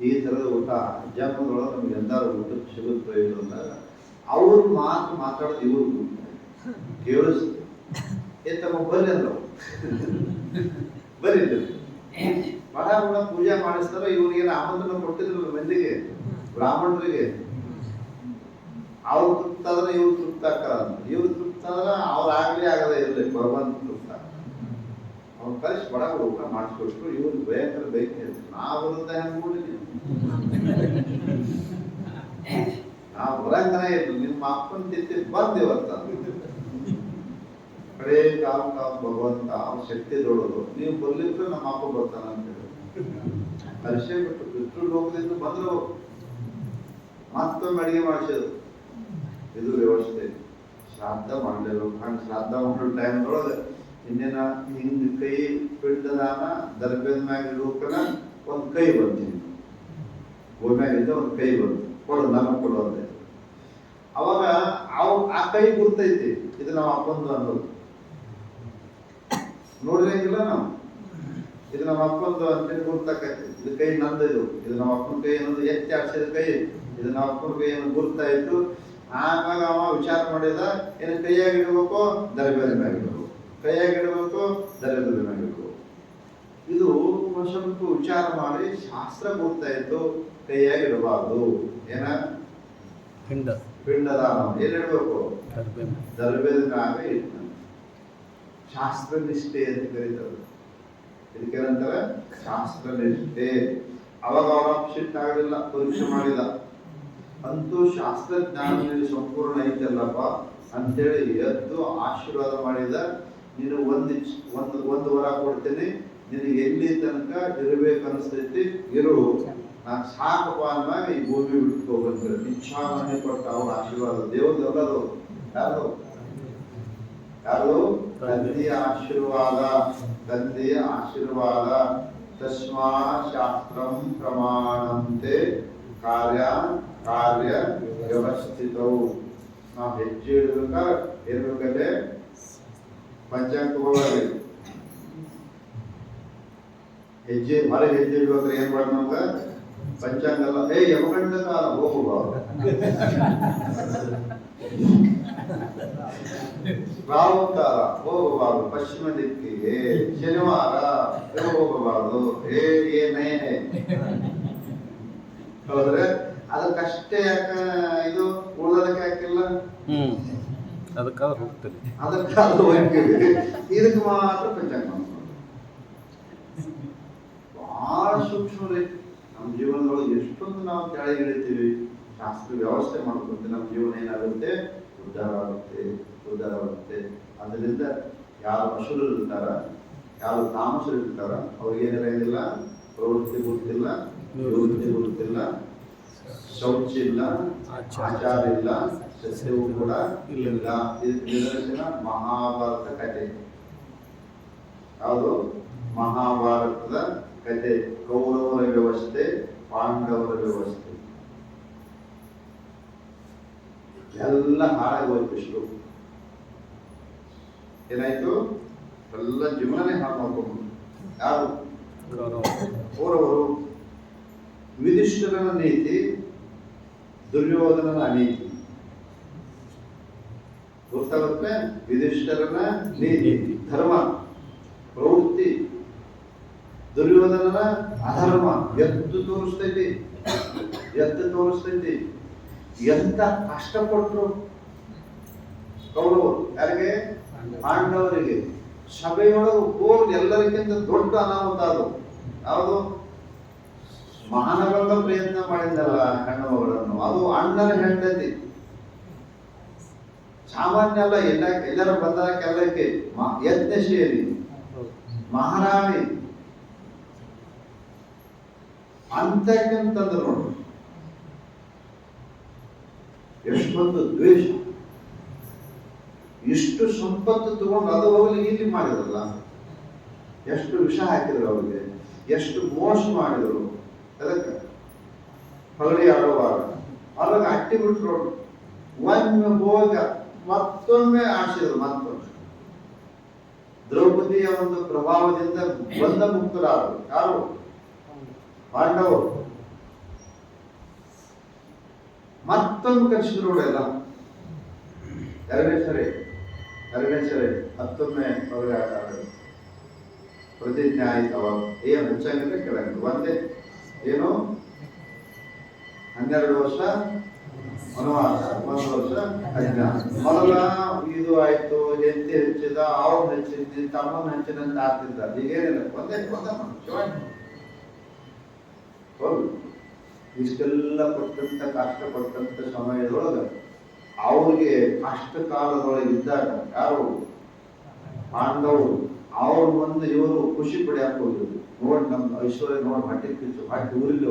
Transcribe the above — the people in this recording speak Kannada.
ಈ ಥರದ ಊಟ ಜನ್ಮದೊಳಗೆ ನಮ್ಗೆ ಎಂದಾರು ಊಟಕ್ಕೆ ಸಿಗುತ್ತೆ ಇಲ್ಲ ಅಂದಾಗ ಅವ್ರ ಮಾತಾಡೋದು ಇವ್ರು ಕೇಳಿಸ್ತು ತಮ್ಮ ಬರ್ರಿ ಅಂದ್ರು ಬರೀ ಬಡ ಬಡ ಪೂಜೆ ಮಾಡಿಸ್ತಾರ ಇವ್ರಿಗೆ ಆಮಂತ್ರಣ ಕೊಟ್ಟಿದ್ರು ಮಂದಿಗೆ ಬ್ರಾಹ್ಮಣರಿಗೆ ಅವ್ರು ತೃಪ್ತ ಆದ್ರೆ ಇವ್ರು ತೃಪ್ತ ಆಗ್ತಾರ ಇವ್ರು ತೃಪ್ತ ಆದ್ರೆ ಅವ್ರು ಆಗ್ಲಿ ಆಗದೆ ಇರಲಿ ಭಗವಂತ ತೃಪ್ತ ಅವ್ರು ಕಳಿಸಿ ಬಡ ಊಟ ಮಾಡಿಸ್ಕೊಟ್ರು ಇವ್ರು ಭಯಂಕರ ಬೈಕ್ ನಾವು ಹೆಂಗ್ ನೋಡಿದ್ವಿ ನಾವು ಬರಂಗನೇ ಇರ್ಲಿ ನಿಮ್ಮ ಅಪ್ಪನ ತಿತ್ತಿ ಬಂದಿವತ್ತ ಕಡೆ ಕಾಲ ಭಗವಂತ ಅವ್ರ ಶಕ್ತಿ ದೊಡ್ಡದು ನೀವು ಬರ್ಲಿದ್ರೆ ನಮ್ಮ ಅಪ್ಪ ಬರ್ತಾನ ಅಂತ ಹೇಳಿ ಹರ್ಷೆ ಬಿಟ್ಟು ಪಿತೃ ಲೋಕದಿಂದ ಬಂದ್ರು ಮತ್ತೊಮ್ಮೆ ಅಡಿಗೆ ಮಾಡಿಸಿದ್ರು ಇದು ವ್ಯವಸ್ಥೆ ಶ್ರಾದ್ದ ಮಾಡಲಿಲ್ಲ ಶ್ರಾದ್ದ ಮಾಡೋ ಟೈಮ್ದೊಳಗೆ ಇನ್ನೇನ ಹಿಂಗ್ ಕೈ ಪಿಂಡದಾನ ದರ್ಬೇದ ಮ್ಯಾಗ ಇಡೋಕನ ಒಂದು ಕೈ ಬರ್ತೀನಿ ಗೋಮ್ಯಾಗಿಂದ ಒಂದು ಕೈ ಬಂತು ಕೊಡು ನನಗೆ ಕೊಡು ಅಂತ ಅವಾಗ ಆ ಕೈ ಗುರ್ತೈತಿ ಇದು ನಾವು ಅಪ್ಪಂದು ಅನ್ನೋದು ನೋಡ್ರಂಗಿಲ್ಲ ನಾವು ಇದು ನಮ್ಮ ಅಪ್ಪಂದು ಅಂತೇಳಿ ಗುರ್ತಾಕೈತಿ ಇದು ಕೈ ನಂದು ಇದು ನಮ್ಮ ಅಪ್ಪನ ಕೈ ಅನ್ನೋದು ಎತ್ತಿ ಆಡ್ಸಿದ ಕೈ ಇದು ನಮ್ಮ ಅಪ್ಪನ ಕೈ ಅನ್ನೋದು ಗುರ್ತಾಯ್ತು ಆವಾಗ ಅವ ವಿಚಾರ ಮಾಡಿದ ಏನು ಕೈಯಾಗಿ ಇಡಬೇಕು ದರ್ಬೇದ ಮ್ಯಾಗ ಇಡಬೇಕು ಕೈಯಾಗಿ ಇಡಬೇಕು ದರ್ಬೇದ ಮ್ಯಾಗ ಇಡಬೇಕು ಇದು ಸ್ವಲ್ಪ ವಿಚಾರ ಮಾಡಿ ಶಾಸ್ತ್ರ ಗುರ್ತಾಯ್ತು ಕೈಯಾಗಿ ಇಡಬಾರ್ದು ಏನ ಪಿಂಡದಾನ ಏನ್ ಇಡಬೇಕು ದರ್ಬೇದ ಮ್ಯಾಗ ಇಡ್ತಾನೆ ಶಾಸ್ತ್ರ ನಿಷ್ಠೆ ಅಂತ ಕರೀತಾರೆ ಇದಕ್ಕೇನಂತಾರೆ ಶಾಸ್ತ್ರ ನಿಷ್ಠೆ ಅವಾಗ ಅವರ ಅಪ್ಸೆಟ್ ಆಗಲಿಲ್ಲ ಪರೀಕ್ಷೆ ಮಾಡಿದ ಅಂತೂ ಶಾಸ್ತ್ರಜ್ಞಾನದಲ್ಲಿ ಸಂಪೂರ್ಣ ಐತಲ್ಲಪ್ಪ ಅಂತೇಳಿ ಎದ್ದು ಆಶೀರ್ವಾದ ಮಾಡಿದ ನೀನು ಒಂದು ವರ ಕೊಡ್ತೇನೆ ನಿನಗೆ ಎಲ್ಲಿ ತನಕ ಇರಬೇಕು ಅನಿಸ್ತೈತಿ ಇರು ನಾನು ಸಾಕಪ್ಪ ಅಂದಾಗ ಈ ಭೂಮಿ ಬಿಟ್ಕೋಬಂದ್ರೆ ಇಚ್ಛಾಮನೆ ಪಟ್ಟ ಅವ್ರ ಆಶೀರ್ವಾದ ದೇವ್ರದಲ್ಲದು ಯಾರು ತಂದೆಯ ಆಶೀರ್ವಾದ ತಸ್ಮಾ ಶಾಸ್ತ್ರಂ ಪ್ರಮಾಣಂತೆ ಕಾರ್ಯ ವ್ಯವಸ್ಥಿತವು ನಾವು ಹೆಜ್ಜೆ ಇಡ್ಬೇಕ ಇರ್ಬೇಕಂದ್ರೆ ಪಂಚಾಂಗ ತಗೊಳ್ಳಿ ಹೆಜ್ಜೆ ಹೊರಗೆ ಹೆಜ್ಜೆ ಇಡ್ಬೇಕ್ರೆ ಏನ್ ಮಾಡ ನಮ್ಗ ಪಂಚಾಂಗ ಅಲ್ಲ ಯಮಗಂಡ ಕಾಲ ಹೋಗಬಾರ್ದು ರಾಹುಕಾಲ ಹೋಗಬಾರ್ದು ಪಶ್ಚಿಮ ದಿಕ್ಕಿಗೆ ಶನಿವಾರ ಹೋಗಬಾರ್ದು ಏನೇ ಹೌದ್ರೆ ಅದಕ್ಕಷ್ಟೇ ಯಾಕ ಇದು ಉಳಿದಕ್ಕೆ ಯಾಕಿಲ್ಲ ಅದಕ್ಕಾದ್ರೂ ಹೋಗ್ತದೆ ಅದಕ್ಕಾದ್ರೂ ಹೋಗ್ತೀವಿ ಇದಕ್ಕೆ ಮಾತ್ರ ಪಂಚಾಂಗ ಬಹಳ ಸೂಕ್ಷ್ಮ ರೀ ನಮ್ಮ ಜೀವನದೊಳಗೆ ಎಷ್ಟೊಂದು ನಾವು ಕೆಳಗಿಳಿತೀವಿ ಶಾಸ್ತ್ರ ವ್ಯವಸ್ಥೆ ಮಾಡ್ಕೊಂತ ನಮ್ಮ ಜೀವನ ಏನಾಗುತ್ತೆ ಉದ್ಧಾರ ಆಗುತ್ತೆ ಅದರಿಂದ ಯಾರು ಅಸುರರು ಇರ್ತಾರ ಯಾರು ತಾಮಸರು ಇರ್ತಾರ ಅವ್ರಿಗೆ ಏನಿರಂಗಿಲ್ಲ ಪ್ರವೃತ್ತಿ ಗೊತ್ತಿಲ್ಲ ನಿವೃತ್ತಿ ಗೊತ್ತಿಲ್ಲ ಶೌಚ ಇಲ್ಲ ಆಚಾರ ಇಲ್ಲ ಸಸ್ಯವೂ ಕೂಡ ಇಲ್ಲ ಇದಕ್ಕೆ ನಿದರ್ಶನ ಮಹಾಭಾರತ ಕಥೆ ಯಾವುದು ಮಹಾಭಾರತದ ಕಥೆ ಕೌರವರ ವ್ಯವಸ್ಥೆ ಪಾಂಡವರ ವ್ಯವಸ್ಥೆ ಎಲ್ಲ ಹಾಳಾಗೋಯ್ತು ಇಷ್ಟು ಏನಾಯ್ತು ಎಲ್ಲ ಜೀವನನೇ ಹಾಳು ಮಾಡ್ಕೊಂಡು ಯಾರು ಕೌರವರು ಯುಧಿಷ್ಠಿರನ ನೀತಿ ದುರ್ಯೋಧನನ ಅನೀತಿ ಗೊತ್ತಾಗುತ್ತೆ ಯುಧಿಷ್ಠಿರನ ನೀತಿ ಧರ್ಮ ಪ್ರವೃತ್ತಿ ದುರ್ಯೋಧನನ ಅಧರ್ಮ ಎತ್ತು ತೋರಿಸ್ತೈತಿ ಎಂತ ಕಷ್ಟಪಟ್ಟರು ಕೌರವರು ಯಾರಿಗೆ ಪಾಂಡವರಿಗೆ ಸಭೆಯೊಳಗೆ ಹೋಗಿ ಎಲ್ಲರಿಗಿಂತ ದೊಡ್ಡ ಅನಾಹುತ ಅದು ಯಾವುದು ಮಾನವಂಗ ಪ್ರಯತ್ನ ಮಾಡಿದ್ದಲ್ಲ ಹೆಣ್ಣು ಮಗಳನ್ನು ಅದು ಅಣ್ಣನ ಹೆಂಡತಿ ಸಾಮಾನ್ಯ ಅಲ್ಲ ಎಲ್ಲರ ಬಂದ ಕೆಲಕ್ಕೆ ಯಜ್ಞಶೀಲಿ ಮಹಾರಾಣಿ ಅಂತಕ್ಕಂತಂದ್ರು ನೋಡು ಎಷ್ಟೊಂದು ದ್ವೇಷ ಇಷ್ಟು ಸಂಪತ್ತು ತಗೊಂಡು ಅದು ಹೋಗ್ಲಿ ಇಲ್ಲಿ ಮಾಡಿದ್ರಲ್ಲ ಎಷ್ಟು ವಿಷ ಹಾಕಿದ್ರು ಅವ್ರಿಗೆ ಎಷ್ಟು ಮೋಸ ಮಾಡಿದ್ರು ಅದಕ್ಕೆ ಹೊಗಳಿ ಆಡುವಾಗ ಅವಾಗ ಅಟ್ಟಿ ಬಿಟ್ರು ಒಮ್ಮೆ ಹೋಗ ಮತ್ತೊಮ್ಮೆ ಆಡಿಸಿದ್ರು ಮತ್ತೊಮ್ಮೆ ದ್ರೌಪದಿಯ ಒಂದು ಪ್ರಭಾವದಿಂದ ಬಂದ ಮುಕ್ತರಾದರು ಯಾರು ಪಾಂಡವರು ಮತ್ತೊಂದು ಕರೆಸಿದ್ರು ನೋಡಿ ಎಲ್ಲ ಎರಡನೇ ಸರಿ ಮತ್ತೊಮ್ಮೆ ಅವ್ರಿಗೆ ಪ್ರತಿಜ್ಞೆ ಆಯ್ತು. ಅವಾಗ ಏನು ಹೆಚ್ಚಾಗಿದ್ರೆ ಕೆಳಗಿದ್ರು ಒಂದೇ ಏನು 12 ವರ್ಷ ವನವಾಸ, 1 ವರ್ಷ ಅಜ್ಞಾನ. ಮೊದಲ ಇದು ಆಯ್ತು, ಹೆಂಡತಿ ಹೆಚ್ಚಿದ, ಅವ್ರು ಹೆಚ್ಚಿದ್ದಿ, ತಮ್ಮನ ಹೆಚ್ಚಿನಂತ ಆಗ್ತಿದ್ದಾರೆ. ಈಗೇನಿಲ್ಲ, ಒಂದೇ ಹೌದು. ಇಷ್ಟೆಲ್ಲ ಪಟ್ಟಂತ ಕಷ್ಟಪಟ್ಟಂತ ಸಮಯದೊಳಗೆ ಅವ್ರಿಗೆ ಕಷ್ಟ ಕಾಲದೊಳಗೆ ಇದ್ದಾಗ ಯಾರು ಪಾಂಡವರು ಅವ್ರ ಮುಂದೆ ಇವರು ಖುಷಿ ಪಡೆಯಕ್ಕೆ ಹೋಗಿದ್ರು. ನೋಡಿ ನಮ್ಮ ಐಶ್ವರ್ಯ ನೋಡಿ ಹೊಟ್ಟೆ ಕಿಚ್ಚು ಹೊಟ್ಟೆ ಊರಿಗೆ